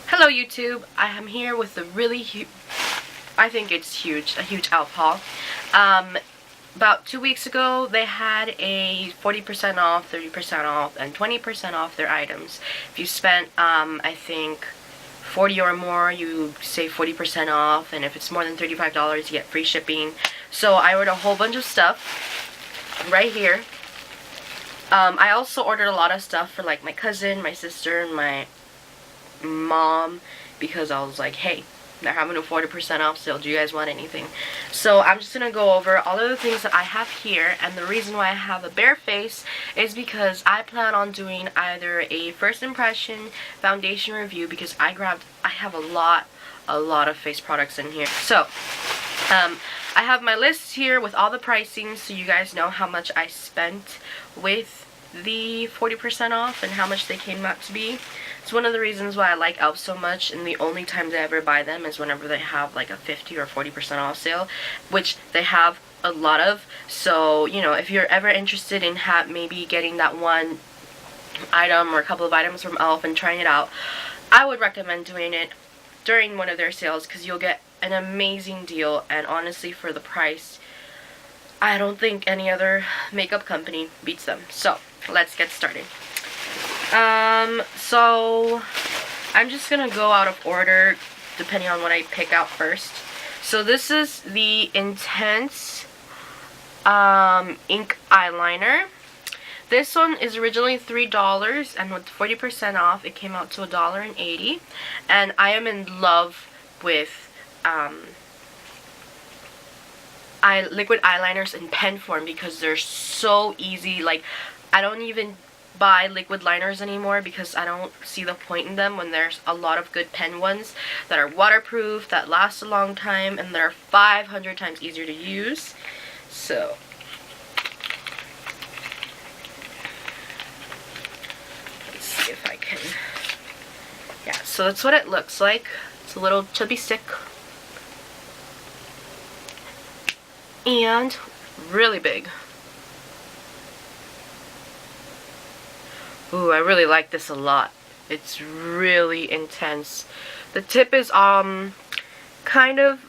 Hello YouTube, I am here with a really huge, I think it's huge, a huge e.L.F haul. About 2 weeks ago they had a 40% off, 30% off, and 20% off their items. If you spent, I think, 40 or more, you save 40% off, and if it's more than $35, you get free shipping. So I ordered a whole bunch of stuff right here. I also ordered a lot of stuff for like my cousin, my sister, and my mom, because I was like, hey, they're having a 40% off sale, do you guys want anything? So I'm just gonna go over all of the things that I have here, and the reason why I have a bare face is because I plan on doing either a first impression foundation review, because I have a lot of face products in here. So I have my list here with all the pricing, so you guys know how much I spent with the 40% off and how much they came out to be. It's one of the reasons why I like e.L.F so much, and the only times I ever buy them is whenever they have like a 50 or 40% off sale, which they have a lot of. So, you know, if you're ever interested in maybe getting that one item or a couple of items from e.L.F and trying it out, I would recommend doing it during one of their sales, because you'll get an amazing deal, and honestly, for the price, I don't think any other makeup company beats them. So let's get started. So I'm just gonna go out of order depending on what I pick out first. So this is the Intense ink eyeliner. This one is originally $3, and with 40% off it came out to $1.80, and I am in love with liquid eyeliners in pen form, because they're so easy. Like, I don't even buy liquid liners anymore because I don't see the point in them when there's a lot of good pen ones that are waterproof, that last a long time, and they're 500 times easier to use. So let's see if I can, yeah, so that's what it looks like. It's a little chubby stick and really big. Ooh, I really like this a lot. It's really intense. The tip is kind of,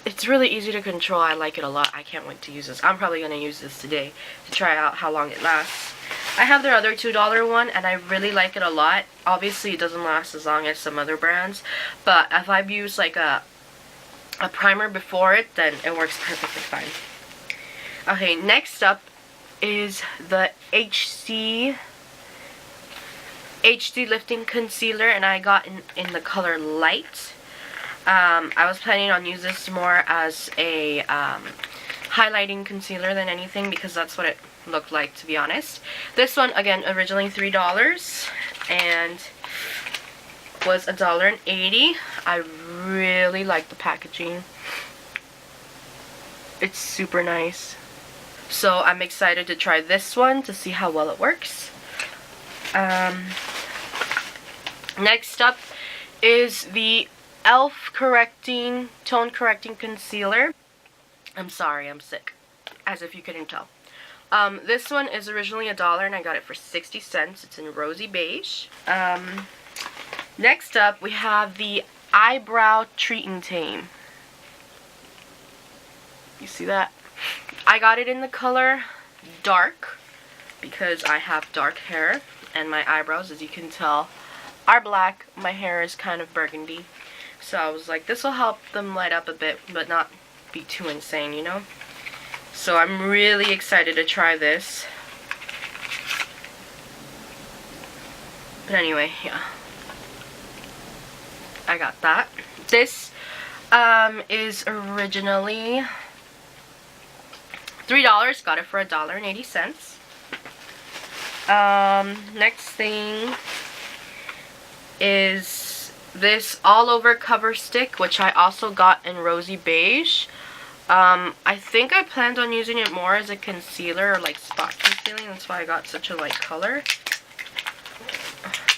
it's really easy to control. I like it a lot. I can't wait to use this. I'm probably going to use this today to try out how long it lasts. I have their other $2 one, and I really like it a lot. Obviously it doesn't last as long as some other brands, but if I've used like a primer before it, then it works perfectly fine. Okay, next up is the HD Lifting Concealer, and I got in the color Light. I was planning on using this more as a highlighting concealer than anything, because that's what it looked like, to be honest. This one, again, originally $3 and was $1.80. I really like the packaging. It's super nice. So I'm excited to try this one to see how well it works. Next up is the E.L.F Tone Correcting Concealer. I'm sorry, I'm sick, as if you couldn't tell. This one is originally $1, and I got it for 60 cents. It's in Rosy Beige. Next up, we have the Eyebrow Treat Tame. You see that? I got it in the color Dark because I have dark hair, and my eyebrows, as you can tell, are black. My hair is kind of burgundy. So I was like, this will help them light up a bit, but not be too insane, you know? So I'm really excited to try this. But anyway, yeah. I got that. This is originally $3. Got it for $1.80. Next thing is this all over cover stick, which I also got in Rosy Beige. I think I planned on using it more as a concealer or like spot concealing. That's why I got such a light color.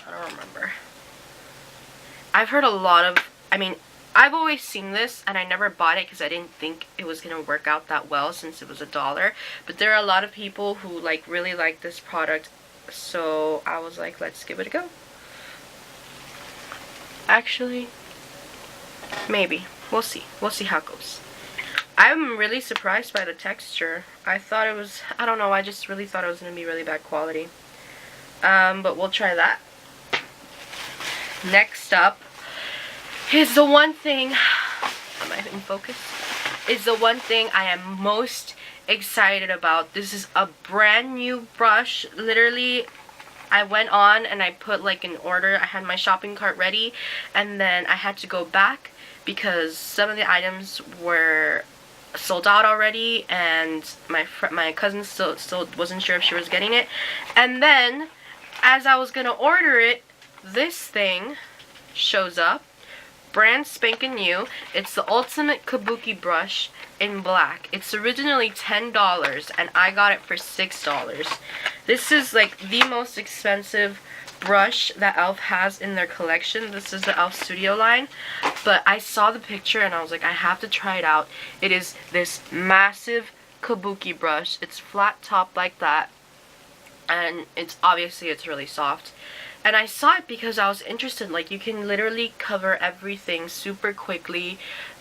I don't remember. I've heard a lot of, I mean, I've always seen this, and I never bought it because I didn't think it was going to work out that well since it was $1. But there are a lot of people who like really like this product, so I was like, let's give it a go. Actually, maybe. We'll see. We'll see how it goes. I'm really surprised by the texture. I thought it was, I don't know, I just really thought it was going to be really bad quality. But we'll try that. Next up is the one thing, am I in focus? Is the one thing I am most excited about. This is a brand new brush. Literally, I went on and I put like an order. I had my shopping cart ready, and then I had to go back because some of the items were sold out already, and my cousin still wasn't sure if she was getting it. And then as I was gonna order it, this thing shows up, brand spanking new. It's the ultimate Kabuki brush in black. It's originally $10 and I got it for $6. This is like the most expensive brush that E.L.F has in their collection. This is the E.L.F Studio line, but I saw the picture and I was like, I have to try it out. It is this massive Kabuki brush. It's flat top like that, and it's really soft. And I saw it because I was interested. Like, you can literally cover everything super quickly,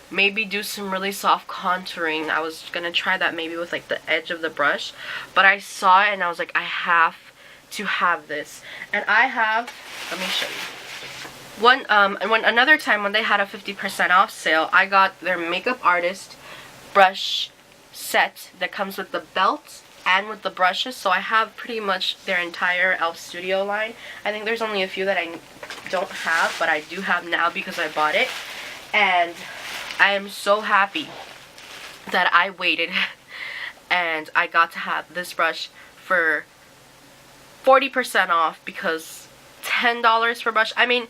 maybe do some really soft contouring. I was gonna try that maybe with like the edge of the brush, but I saw it and I was like, I have to have this. And I have, let me show you. Another time when they had a 50% off sale, I got their Makeup Artist brush set that comes with the belt and with the brushes. So I have pretty much their entire E.L.F Studio line. I think there's only a few that I don't have, but I do have now because I bought it. And I am so happy that I waited and I got to have this brush for 40% off, because $10 for brush. I mean,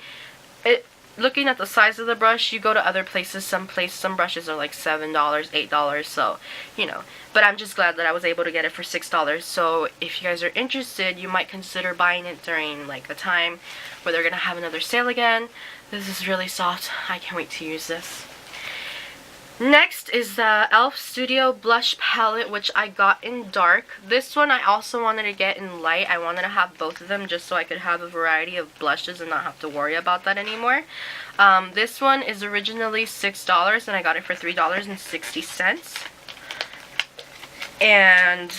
looking at the size of the brush, you go to other places, some brushes are like $7, $8, so, you know. But I'm just glad that I was able to get it for $6. So if you guys are interested, you might consider buying it during like a time where they're gonna have another sale again. This is really soft. I can't wait to use this. Next is the E.L.F Studio Blush Palette, which I got in dark. This one I also wanted to get in light. I wanted to have both of them just so I could have a variety of blushes and not have to worry about that anymore. This one is originally $6 and I got it for $3.60. And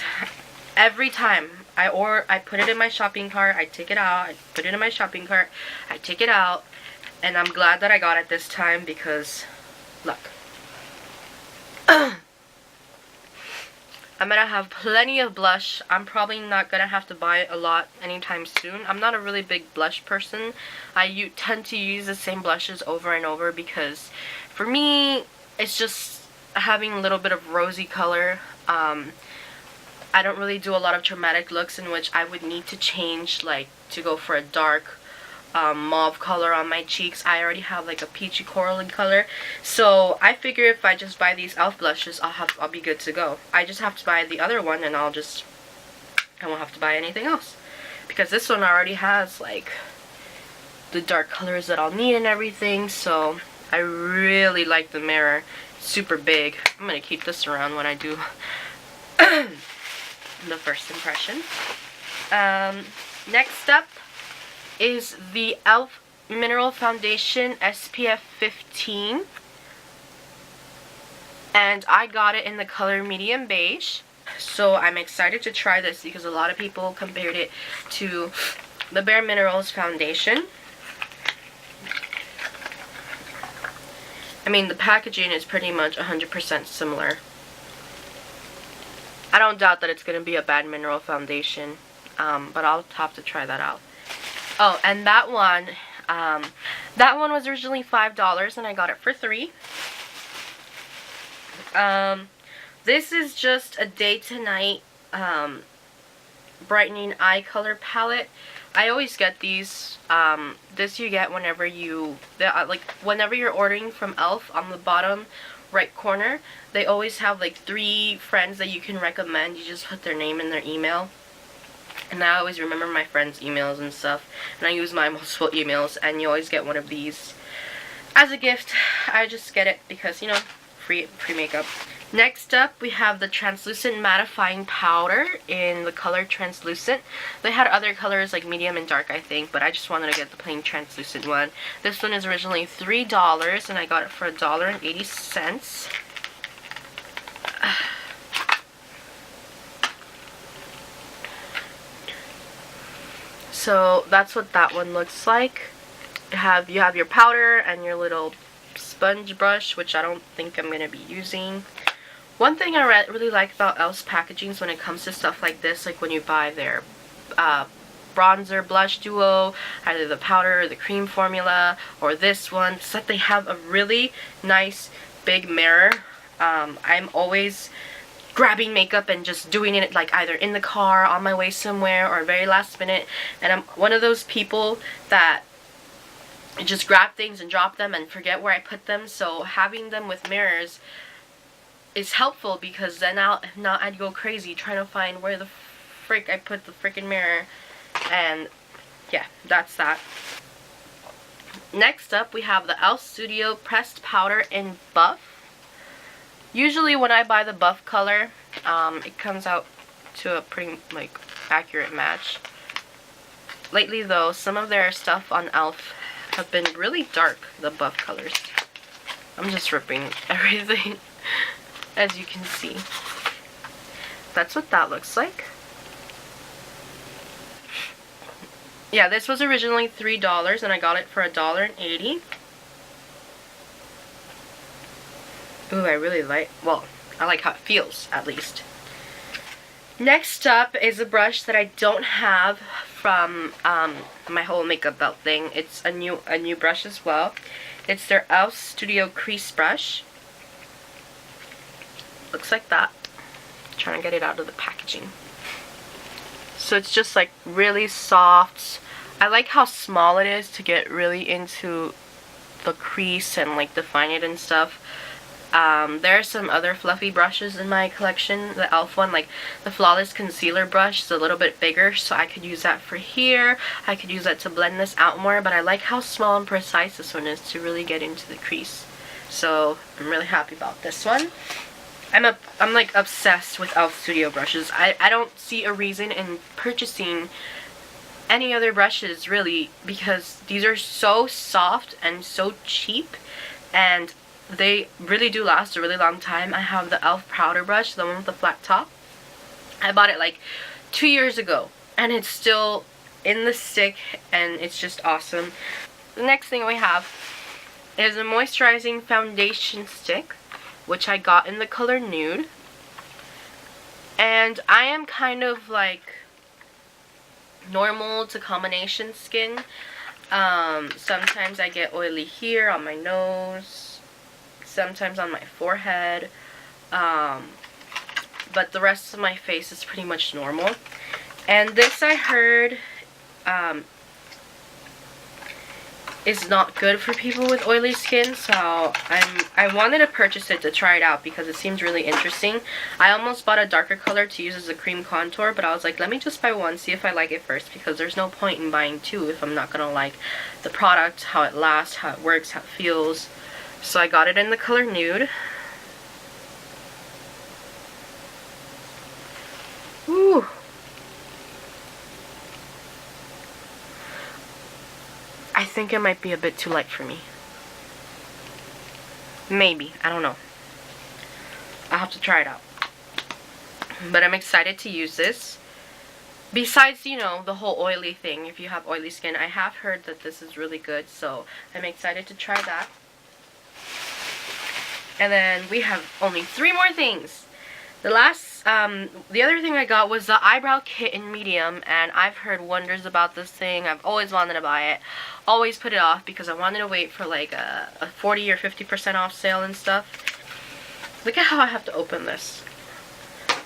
every time I put it in my shopping cart, I take it out, I put it in my shopping cart, I take it out, and I'm glad that I got it this time because, look. I'm gonna have plenty of blush. I'm probably not gonna have to buy a lot anytime soon. I'm not a really big blush person. I tend to use the same blushes over and over because for me it's just having a little bit of rosy color. I don't really do a lot of dramatic looks in which I would need to change, like to go for a dark mauve color on my cheeks. I already have like a peachy corally color, so I figure if I just buy these E.L.F blushes, I'll be good to go. I just have to buy the other one and I won't have to buy anything else, because this one already has like the dark colors that I'll need and everything. So I really like the mirror. It's super big. I'm gonna keep this around when I do the first impression. Next up is the E.L.F Mineral Foundation SPF 15, and I got it in the color medium beige. So I'm excited to try this because a lot of people compared it to the Bare Minerals foundation. I mean, the packaging is pretty much 100% similar. I don't doubt that it's going to be a bad mineral foundation, but I'll have to try that out. Oh, and that one was originally $5 and I got it for $3. This is just a day to night brightening eye color palette. I always get these. This you get whenever whenever you're ordering from E.L.F. On the bottom right corner, they always have like 3 friends that you can recommend. You just put their name and their email. And I always remember my friends' emails and stuff, and I use my multiple emails, and you always get one of these as a gift. I just get it because, you know, free makeup. Next up, we have the translucent mattifying powder in the color translucent. They had other colors like medium and dark, I think, but I just wanted to get the plain translucent one. This one is originally $3 and I got it for $1.80. So that's what that one looks like. You have your powder and your little sponge brush, which I don't think I'm going to be using. One thing I really like about E.L.F's packagings when it comes to stuff like this, like when you buy their bronzer blush duo, either the powder or the cream formula, or this one, is that they have a really nice big mirror. I'm always grabbing makeup and just doing it like either in the car, on my way somewhere, or very last minute, and I'm one of those people that just grab things and drop them and forget where I put them. So having them with mirrors is helpful, because then I'd go crazy trying to find where the frick I put the freaking mirror. And yeah, that's that. Next up, we have the E.L.F Studio Pressed Powder in Buff. Usually when I buy the buff color, it comes out to a pretty like accurate match. Lately though, some of their stuff on E.L.F have been really dark, the buff colors. I'm just ripping everything, as you can see. That's what that looks like. Yeah, this was originally $3 and I got it for $1.80. Ooh, I really like, well, I like how it feels, at least. Next up is a brush that I don't have from my whole makeup belt thing. It's a new brush as well. It's their E.L.F Studio Crease Brush. Looks like that. I'm trying to get it out of the packaging. So it's just like really soft. I like how small it is to get really into the crease and like define it and stuff. There are some other fluffy brushes in my collection. The E.L.F one, like the Flawless Concealer brush, is a little bit bigger, so I could use that for here. I could use that to blend this out more, but I like how small and precise this one is to really get into the crease. So I'm really happy about this one. I'm like obsessed with E.L.F Studio brushes. I don't see a reason in purchasing any other brushes really, because these are so soft and so cheap, and they really do last a really long time. I have the E.L.F powder brush, the one with the flat top. I bought it like 2 years ago and it's still in the stick and it's just awesome. The next thing we have is a moisturizing foundation stick, which I got in the color Nude. And I am kind of like normal to combination skin. Sometimes I get oily here on my nose, sometimes on my forehead, but the rest of my face is pretty much normal. And this, I heard, is not good for people with oily skin, so I wanted to purchase it to try it out because it seems really interesting. I almost bought a darker color to use as a cream contour, but I was like, let me just buy one, see if I like it first, because there's no point in buying two if I'm not gonna like the product, how it lasts, how it works, how it feels. So I got it in the color Nude. Ooh. I think it might be a bit too light for me. Maybe. I don't know. I'll have to try it out. But I'm excited to use this. Besides, you know, the whole oily thing. If you have oily skin, I have heard that this is really good. So I'm excited to try that. And then we have only 3 more things. The other thing I got was the Eyebrow Kit in medium, and I've heard wonders about this thing. I've always wanted to buy it. Always put it off because I wanted to wait for like a 40 or 50% off sale and stuff. Look at how I have to open this.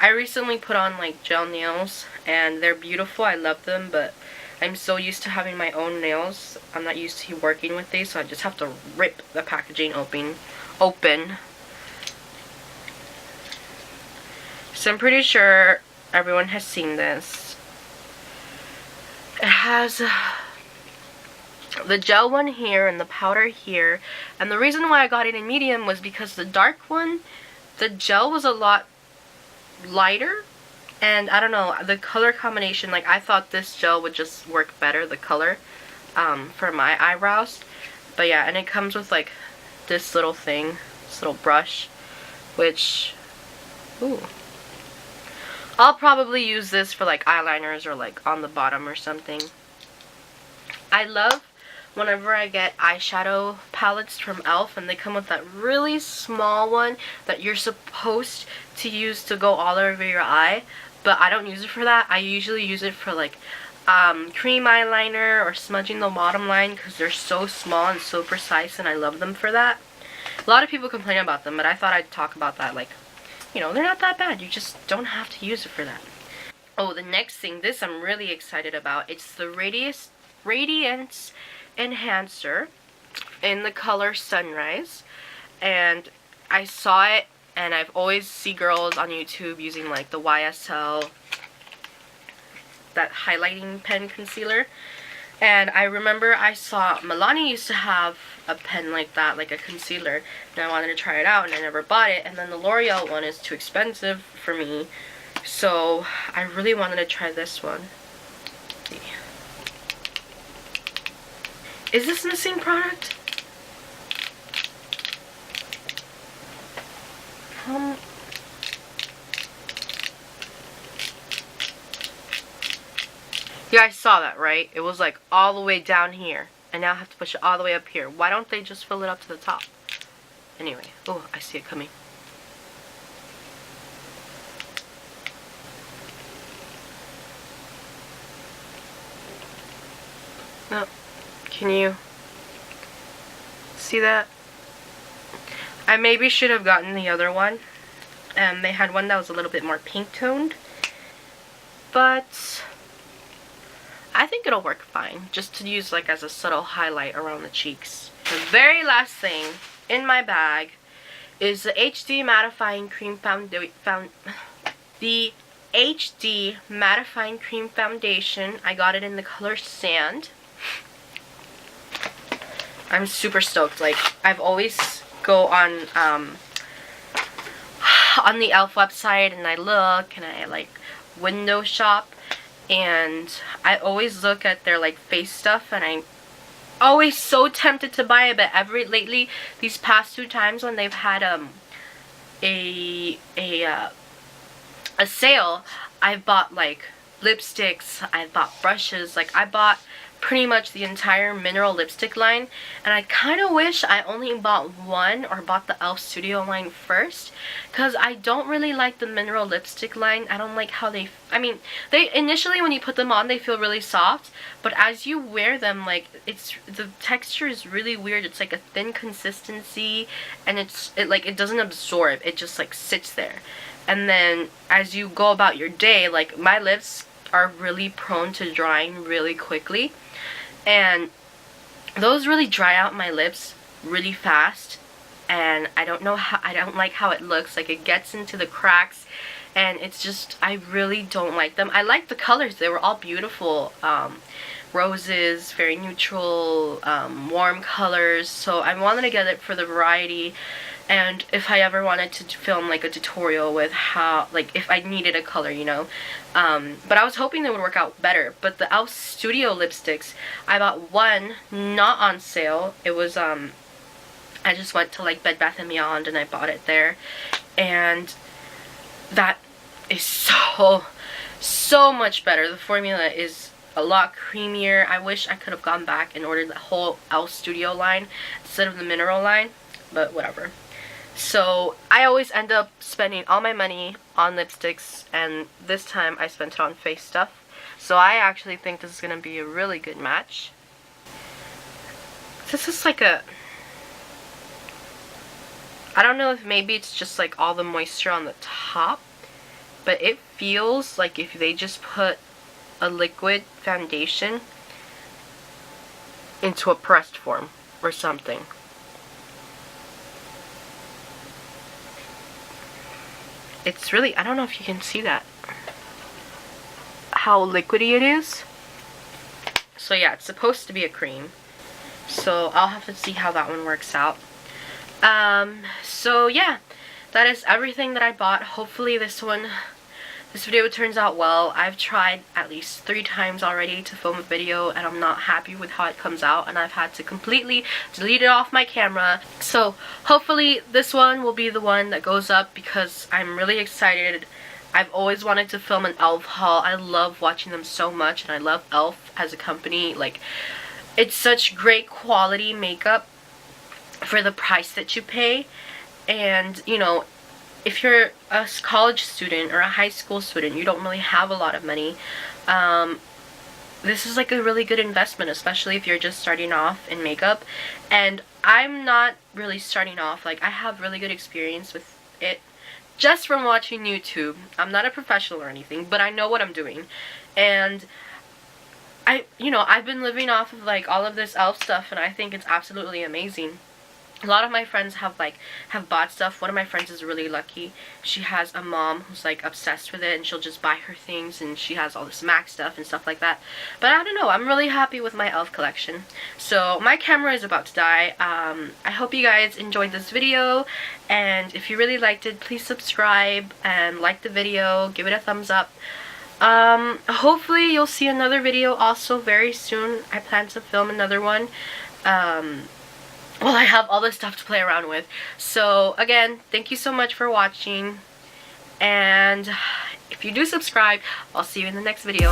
I recently put on like gel nails, and they're beautiful. I love them, but I'm so used to having my own nails. I'm not used to working with these, so I just have to rip the packaging open. So I'm pretty sure everyone has seen this. It has the gel one here and the powder here. And the reason why I got it in medium was because the dark one the gel was a lot lighter, and I don't know, the color combination, like I thought this gel would just work better, the color, for my eyebrows. But yeah, and it comes with like this little thing, this little brush, which, ooh, I'll probably use this for like eyeliners or like on the bottom or something. I love whenever I get eyeshadow palettes from E.L.F. and they come with that really small one that you're supposed to use to go all over your eye, but I don't use it for that. I usually use it for like cream eyeliner or smudging the bottom line because they're so small and so precise, and I love them for that. A lot of people complain about them, but I thought I'd talk about that. Like, you know, they're not that bad. You just don't have to use it for that. Oh, the next thing, this I'm really excited about. It's the Radiance Enhancer in the color Sunrise, and I saw it, and I've always see girls on YouTube using like the YSL, that highlighting pen concealer, and I remember I saw Milani used to have a pen like that, like a concealer, and I wanted to try it out, and I never bought it. And then the L'Oreal one is too expensive for me, so I really wanted to try this one. Is this in the same product? Yeah, I saw that, right? It was like all the way down here, and now I have to push it all the way up here. Why don't they just fill it up to the top? Anyway, oh, I see it coming. No, can you see that? I maybe should have gotten the other one. They had one that was a little bit more pink toned, but I think it'll work fine, just to use like as a subtle highlight around the cheeks. The very last thing in my bag is the HD Mattifying Cream Foundation. I got it in the color Sand. I'm super stoked. Like, I've always go on the E.L.F. website and I look and I like window shop, and I always look at their like face stuff, and I'm always so tempted to buy it. But lately these past 2 times when they've had a sale, I've bought like lipsticks, I've bought brushes, like I bought pretty much the entire mineral lipstick line, and I kind of wish I only bought one, or bought the E.L.F. Studio line first, because I don't really like the mineral lipstick line. I don't like how they initially when you put them on they feel really soft, but as you wear them, like, the texture is really weird. It's like a thin consistency, and it doesn't absorb, it just like sits there. And then as you go about your day, like my lips are really prone to drying really quickly, and those really dry out my lips really fast, and I don't like how it looks. Like, it gets into the cracks, and it's just, I really don't like them. I like the colors, they were all beautiful, roses, very neutral, warm colors, so I wanted to get it for the variety. And if I ever wanted to film like a tutorial with how, like, if I needed a color, you know. But I was hoping they would work out better. But the E.L.F. Studio lipsticks, I bought one, not on sale. It was, I just went to like Bed Bath & Beyond and I bought it there. And that is so much better. The formula is a lot creamier. I wish I could have gone back and ordered the whole E.L.F. Studio line instead of the mineral line, but whatever. So I always end up spending all my money on lipsticks, and this time I spent it on face stuff. So I actually think this is going to be a really good match. This is like I don't know if maybe it's just like all the moisture on the top, but it feels like if they just put a liquid foundation into a pressed form or something. It's really, I don't know if you can see that, how liquidy it is. So yeah, it's supposed to be a cream, so I'll have to see how that one works out. So yeah, that is everything that I bought. Hopefully this video turns out well. I've tried at least 3 times already to film a video and I'm not happy with how it comes out, and I've had to completely delete it off my camera. So hopefully this one will be the one that goes up because I'm really excited. I've always wanted to film an E.L.F haul. I love watching them so much, and I love E.L.F as a company. Like, it's such great quality makeup for the price that you pay. And you know, if you're a college student or a high school student, you don't really have a lot of money, this is like a really good investment, especially if you're just starting off in makeup. And I'm not really starting off. Like, I have really good experience with it just from watching YouTube. I'm not a professional or anything, but I know what I'm doing. And I've been living off of like all of this E.L.F stuff, and I think it's absolutely amazing. A lot of my friends have bought stuff. One of my friends is really lucky. She has a mom who's like obsessed with it, and she'll just buy her things, and she has all this MAC stuff and stuff like that. But I don't know, I'm really happy with my E.L.F collection. So my camera is about to die. I hope you guys enjoyed this video, and if you really liked it, please subscribe and like the video, give it a thumbs up. Hopefully you'll see another video also very soon. I plan to film another one. Well, I have all this stuff to play around with. So again, thank you so much for watching, and if you do subscribe, I'll see you in the next video.